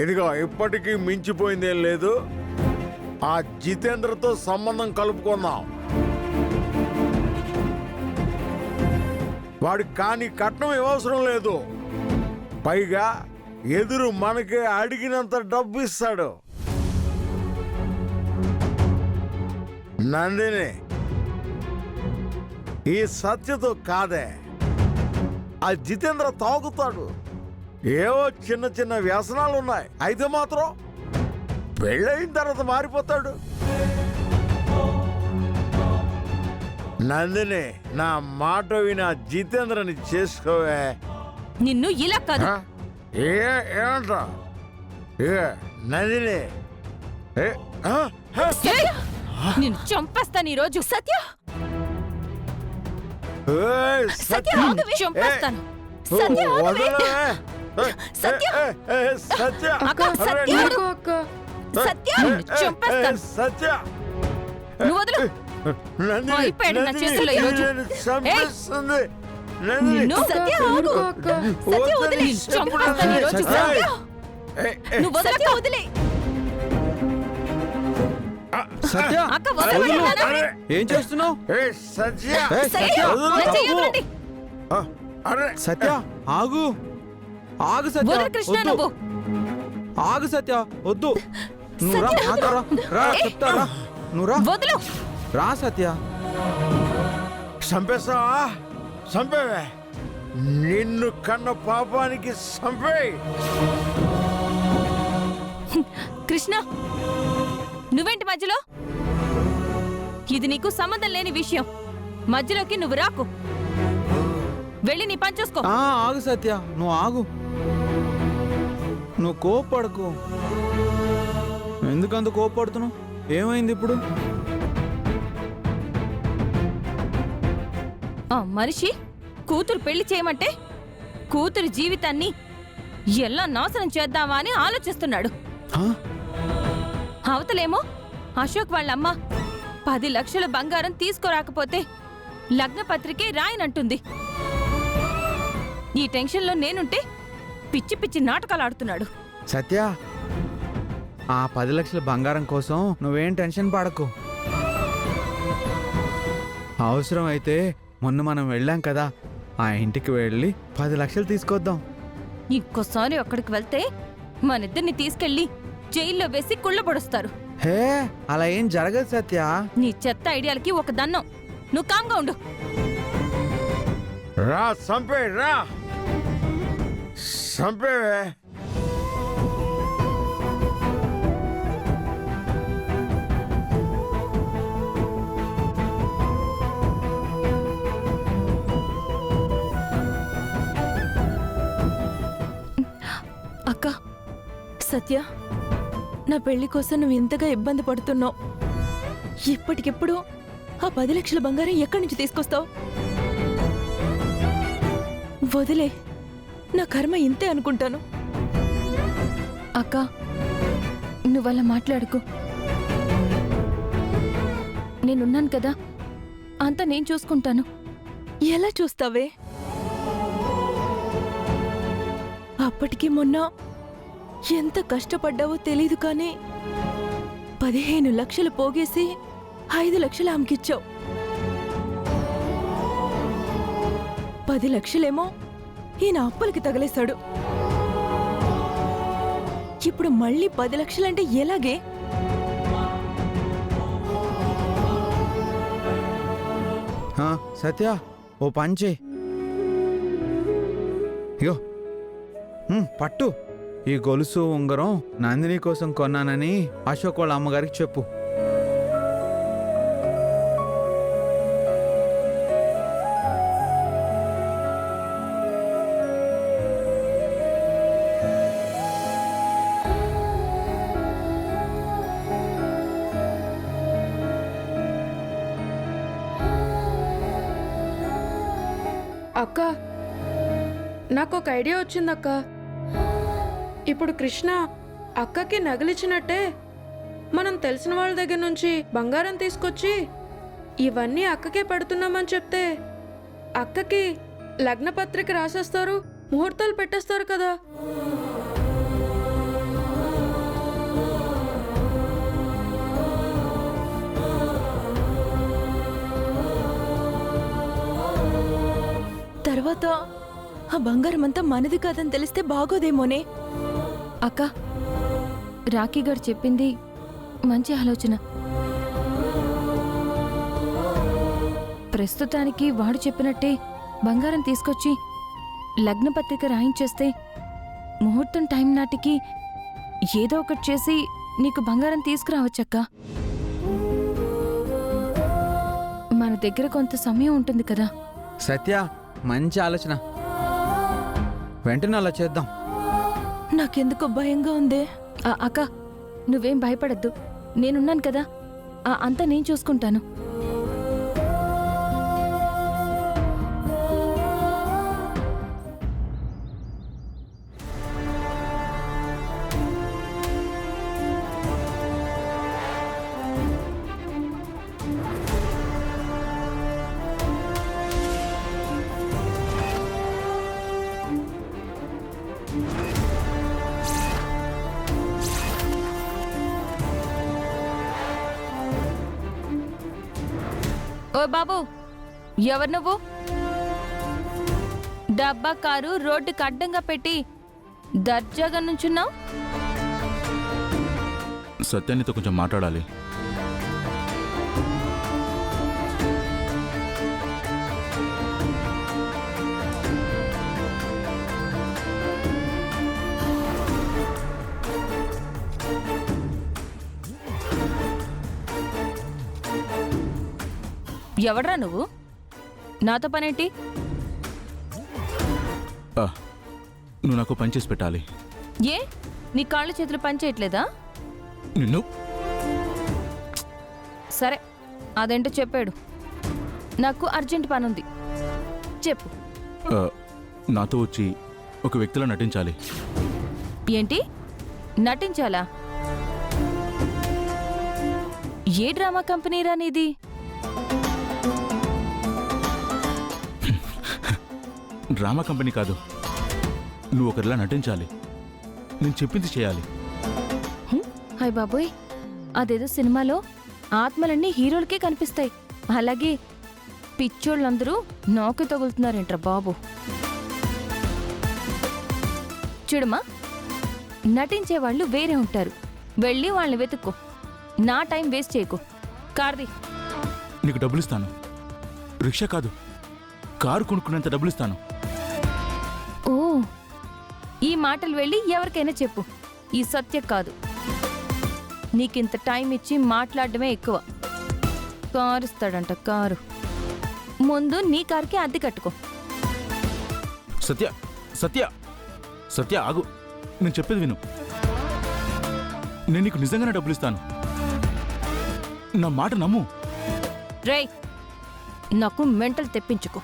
ఇదిగో ఇప్పటికీ మించిపోయిందేం లేదు. ఆ జితేంద్రతో సంబంధం కలుపుకుందాం. వాడికి కానీ కట్నం ఇవ్వవసరం లేదు. పైగా ఎదురు మనకే అడిగినంత డబ్బు ఇస్తాడు. నందిని, ఈ సత్యతో కాదే, ఆ జితేంద్ర తాగుతాడు. ఏవో చిన్న చిన్న వ్యసనాలు ఉన్నాయి. అయితే మాత్రం పెళ్ళయిన తర్వాత మారిపోతాడు. నందిని, నా మాట విని ఆ జితేంద్రని చేసుకోవే. నిన్ను ఇలా కాదు. ఏమంట నందిని? నిన్ను చంపేస్తాను ఈరోజు. సత్య, సత్య చంపేస్తాను. సత్య, సత్య, సత్య, సత్య చంపేస్తాను. సత్య, నువ్వు వదులు. అయిపోయాడు నా చేతుల్లో ఈరోజు. సత్య ఆగు. సత్య వదిలే. చంపేస్తాను ఈరోజు. సత్య నువ్వు వదలక వదిలే. సత్య, అక్క వదలమన్నానా? ఏం చేస్తున్నావు? సత్య, సత్య నా చెయ్యి వదలండి. సత్య ఆగు. ఆగు సత్య, వదలు కృష్ణ. వద్దు. నువ్వు ఆగు సత్య, వద్దు. నువ్వు రా, నాతో రా. రా, చెప్తారా? నువ్వు రా. వదలు. రా సత్య. చంపేస్తావా? చంపేవే. నిన్ను కన్న పాపానికి చంపే. కృష్ణ, నువ్వేంటి మధ్యలో? ఇది నీకు సంబంధం లేని విషయం. మధ్యలోకి నువ్వు రాకు. వెళ్ళి నీ పని చూసుకో. ఆగు సత్య, నువ్వు ఆగు. నువ్వు కోప్పడకు. ఎందుకంత కోప్పడుతున్నావు? ఏమైంది ఇప్పుడు? ఆ మనిషి కూతురు పెళ్లి చేయమంటే కూతురు జీవితాన్ని ఎలా నాశనం చేద్దామా అని ఆలోచిస్తున్నాడు. అవతలేమో అశోక్ వాళ్ళమ్మ 10 లక్షల బంగారం తీసుకురాకపోతే లగ్న పత్రికే రాయనంటుంది. ఈ టెన్షన్లో నేనుంటే పిచ్చి పిచ్చి నాటకాలు ఆడుతున్నాడు. సత్య, ఆ 10 లక్షల బంగారం కోసం నువ్వేం టెన్షన్ పడకు. అవసరం అయితే మొన్న మనం వెళ్ళాం కదా, ఆ ఇంటికి వెళ్ళి 10 లక్షలు తీసుకొద్దాం. ఇంకోసారి అక్కడికి వెళ్తే మనిద్దరిని తీసుకెళ్లి జైల్లో వేసి కుళ్ళబడుస్తారు. హే, అలా ఏం జరగదు సత్య. నీ చెత్త ఐడియాలకి ఒక దన్నం. నువ్వు కామ్గా ఉండు. రా, చంపే. రా, చంపేవే. అక్క, సత్య, నా పెళ్లి కోసం నువ్వు ఇంతగా ఇబ్బంది పడుతున్నావు. ఇప్పటికిప్పుడు ఆ 10 లక్షల బంగారం ఎక్కడి నుంచి తీసుకొస్తావు? వదిలే. నా కర్మ ఇంతే అనుకుంటాను. అక్క, నువ్వలా మాట్లాడుకో. నేనున్నాను కదా, అంతా నేను చూసుకుంటాను. ఎలా చూస్తావే? అప్పటికి మొన్న ఎంత కష్టపడ్డావో తెలీదు కానీ 15 లక్షలు పోగేసి 5 లక్షలు ఆమెకిచ్చావు. 10 లక్షలేమో ఈయన అప్పులకి తగలేశాడు. ఇప్పుడు మళ్ళీ 10 లక్షలంటే ఎలాగే? సత్య, ఓ పంచే. ఇగో పట్టు. ఈ గొలుసు ఉంగరం నందిని కోసం కొన్నానని అశోక్ వాళ్ళ అమ్మగారికి చెప్పు. అక్క, నాకు ఒక ఐడియా వచ్చిందక్క. ఇప్పుడు కృష్ణ అక్కకి నగలిచ్చినట్టే మనం తెలిసిన వాళ్ళ దగ్గర నుంచి బంగారం తీసుకొచ్చి ఇవన్నీ అక్కకే పెడుతున్నామని చెప్తే అక్కకి లగ్న పత్రిక రాసేస్తారు, ముహూర్తాలు పెట్టేస్తారు కదా. తర్వాత ఆ బంగారం అంతా మనది కాదని తెలిస్తే బాగోదేమోనే. అక్క, రాఖీ గారు చెప్పింది మంచి ఆలోచన. ప్రస్తుతానికి వాడు చెప్పినట్టే బంగారం తీసుకొచ్చి లగ్నపత్రిక రాయించేస్తే ముహూర్తం టైం నాటికి ఏదో ఒకటి చేసి నీకు బంగారం తీసుకురావచ్చక్క. మన దగ్గర కొంత సమయం ఉంటుంది కదా. సత్య, మంచి ఆలోచన. వెంటనే అలా చేద్దాం. నాకెందుకో భయంగా ఉందే. అక్క, నువ్వేం భయపడద్దు, నేనున్నాను కదా. అంతా నేను చూసుకుంటాను. ఓ బాబు, ఎవరు నువ్వు? డబ్బా కారు రోడ్డుకి అడ్డంగా పెట్టి దర్జాగా నుంచున్నావు. సత్యానితో కొంచెం మాట్లాడాలి. ఎవడ్రా నువ్వు? నాతో పనేంటి? నువ్వు నాకు పని చేసి పెట్టాలి. ఏ, నీ కాళ్ళు చేతులు పనిచేయట్లేదా? నిన్ను సరే, అదేంటో చెప్పాడు. నాకు అర్జెంట్ పనుంది, చెప్పు. నాతో వచ్చి ఒక వ్యక్తిలా నటించాలి. ఏంటి నటించాలా? ఏ డ్రామా కంపెనీరా నీది? డ్రామా కంపెనీ కాదు, నువ్వు ఒకరిలా నటించాలి. నేను చెప్పింది చేయాలి. హాయ్ బాబోయ్, అదేదో సినిమాలో ఆత్మలన్నీ హీరోలకే కనిపిస్తాయి, అలాగే పిచ్చోళ్ళందరూ నాకే తగులుతున్నారేంట్రా బాబు. చూడమ్మా, నటించే వాళ్ళు వేరే ఉంటారు, వెళ్ళి వాళ్ళని వెతుక్కో. నా టైం వేస్ట్ చేయకు. కార్ది. నీకు డబ్బులు ఇస్తాను. రిక్షా కాదు, కారు కొనుక్కునేంత డబ్బులు ఇస్తాను. ఓ, ఈ మాటలు వెళ్ళి ఎవరికైనా చెప్పు. ఈ సత్య కాదు, నీకింత టైం ఇచ్చి మాట్లాడడమే ఎక్కువ. కారు ఇస్తాడంట, కారు. ముందు నీ కార్కి అద్దె కట్టుకో. సత్య, సత్య, సత్య ఆగు, నేను చెప్పేది విను. నేను నీకు నిజంగానే డబ్బులు ఇస్తాను. నా మాట నమ్ము. రేయ్, నాకు మెంటల్ తెప్పించుకో.